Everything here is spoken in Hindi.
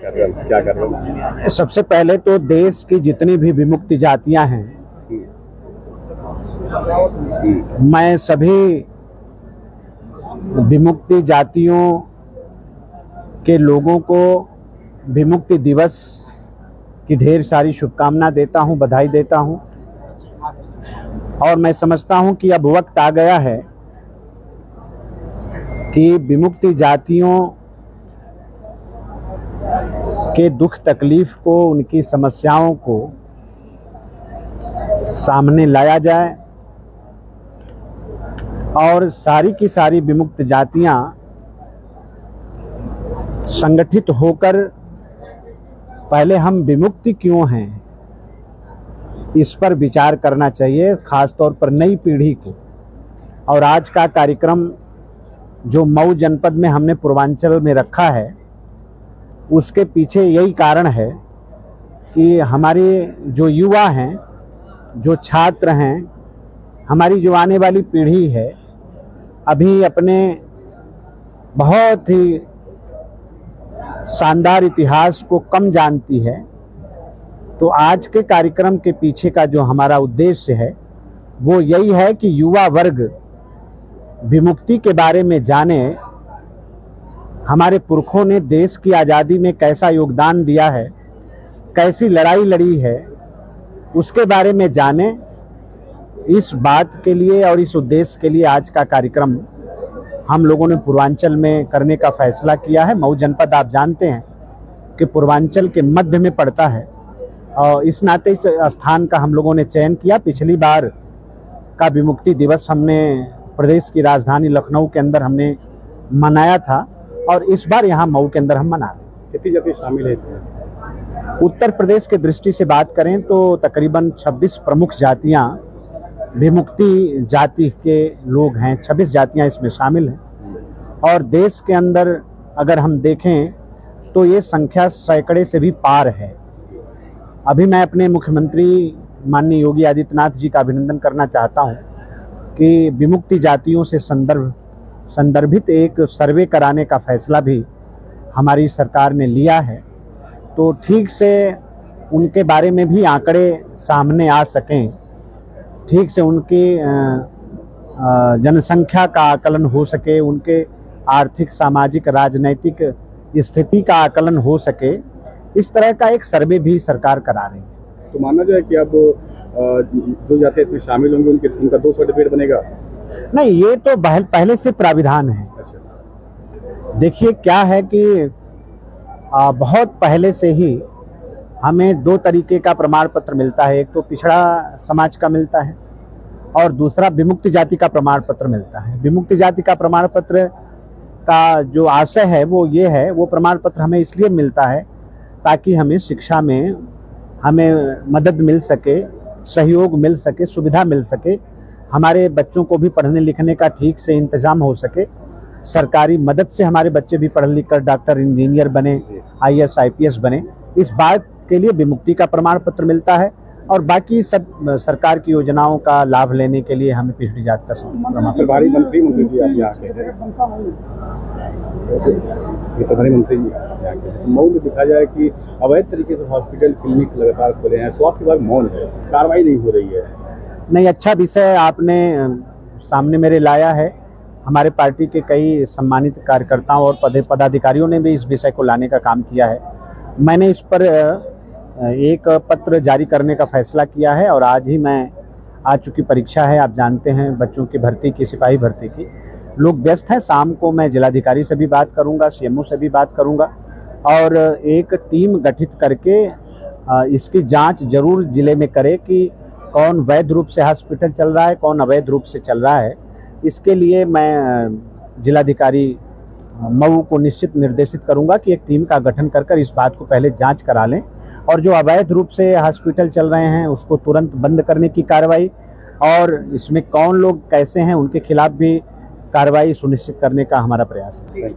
क्या कर रहे हो? सबसे पहले तो देश की जितनी भी विमुक्त जातियां हैं, मैं सभी विमुक्ति जातियों के लोगों को विमुक्ति दिवस की ढेर सारी शुभकामना देता हूं, बधाई देता हूं। और मैं समझता हूं कि अब वक्त आ गया है कि विमुक्ति जातियों के दुख तकलीफ को, उनकी समस्याओं को सामने लाया जाए और सारी की सारी विमुक्त जातियां संगठित होकर पहले हम विमुक्ति क्यों हैं इस पर विचार करना चाहिए, खास तौर पर नई पीढ़ी को। और आज का कार्यक्रम जो मऊ जनपद में हमने पूर्वांचल में रखा है, उसके पीछे यही कारण है कि हमारे जो युवा हैं, जो छात्र हैं, हमारी जो आने वाली पीढ़ी है, अभी अपने बहुत ही शानदार इतिहास को कम जानती है। तो आज के कार्यक्रम के पीछे का जो हमारा उद्देश्य है वो यही है कि युवा वर्ग विमुक्ति के बारे में जाने, हमारे पुरखों ने देश की आज़ादी में कैसा योगदान दिया है, कैसी लड़ाई लड़ी है, उसके बारे में जाने। इस बात के लिए और इस उद्देश्य के लिए आज का कार्यक्रम हम लोगों ने पूर्वांचल में करने का फैसला किया है। मऊ जनपद आप जानते हैं कि पूर्वांचल के मध्य में पड़ता है और इस नाते इस स्थान का हम लोगों ने चयन किया। पिछली बार का विमुक्ति दिवस हमने प्रदेश की राजधानी लखनऊ के अंदर हमने मनाया था और इस बार यहाँ मऊ के अंदर हम मना रहे हैं। कितनी जाति शामिल है इसमें? उत्तर प्रदेश के दृष्टि से बात करें तो तकरीबन 26 प्रमुख जातियाँ विमुक्ति जाति के लोग हैं, 26 जातियाँ इसमें शामिल हैं। और देश के अंदर अगर हम देखें तो ये संख्या सैकड़े से भी पार है। अभी मैं अपने मुख्यमंत्री माननीय योगी आदित्यनाथ जी का अभिनंदन करना चाहता हूं कि विमुक्ति जातियों से संदर्भित एक सर्वे कराने का फैसला भी हमारी सरकार ने लिया है। तो ठीक से उनके बारे में भी आंकड़े सामने आ सकें, ठीक से उनकी जनसंख्या का आकलन हो सके, उनके आर्थिक, सामाजिक, राजनैतिक स्थिति का आकलन हो सके, इस तरह का एक सर्वे भी सरकार करा रही है। तो मानना जाए कि अब जो जाति इसमें शामिल होंगे उनका 2 सर्टिफिकेट बनेगा? नहीं, ये तो पहले से प्राविधान है। अच्छा। देखिए क्या है कि बहुत पहले से ही हमें 2 तरीके का प्रमाण पत्र मिलता है। एक तो पिछड़ा समाज का मिलता है और दूसरा विमुक्ति जाति का प्रमाण पत्र मिलता है। विमुक्ति जाति का प्रमाण पत्र का जो आशय है वो ये है, वो प्रमाण पत्र हमें इसलिए मिलता है ताकि हमें शिक्षा में हमें मदद मिल सके, सहयोग मिल सके, सुविधा मिल सके, हमारे बच्चों को भी पढ़ने लिखने का ठीक से इंतजाम हो सके, सरकारी मदद से हमारे बच्चे भी पढ़ लिख कर डॉक्टर, इंजीनियर बने, IAS IPS बने। इस बात के लिए विमुक्ति का प्रमाण पत्र मिलता है और बाकी सब सरकार की योजनाओं का लाभ लेने के लिए हमें पिछड़ी जाति का प्रभारी मंत्री जी आप यहाँ के हैं, ये प्रभारी मंत्री जी यहाँ के हैं। मऊ में देखा जाए कि अवैध तरीके से हॉस्पिटल, क्लिनिक लगातार खुले हैं, स्वास्थ्य विभाग मौन है, कार्रवाई नहीं हो रही है। नहीं, अच्छा विषय आपने सामने मेरे लाया है। हमारे पार्टी के कई सम्मानित कार्यकर्ताओं और पदाधिकारियों ने भी इस विषय को लाने का काम किया है। मैंने इस पर एक पत्र जारी करने का फैसला किया है और आज ही आज चूँकि परीक्षा है, आप जानते हैं, बच्चों की भर्ती की, सिपाही भर्ती की, लोग व्यस्त हैं। शाम को मैं जिलाधिकारी से भी बात करूंगा, CMO से भी बात करूंगा और एक टीम गठित करके इसकी जांच जरूर जिले में करे कि कौन वैध रूप से हॉस्पिटल चल रहा है, कौन अवैध रूप से चल रहा है। इसके लिए मैं जिलाधिकारी मऊ को निश्चित निर्देशित करूंगा कि एक टीम का गठन कर इस बात को पहले जांच करा लें और जो अवैध रूप से हॉस्पिटल चल रहे हैं उसको तुरंत बंद करने की कार्रवाई, और इसमें कौन लोग कैसे हैं उनके खिलाफ भी कार्रवाई सुनिश्चित करने का हमारा प्रयास है।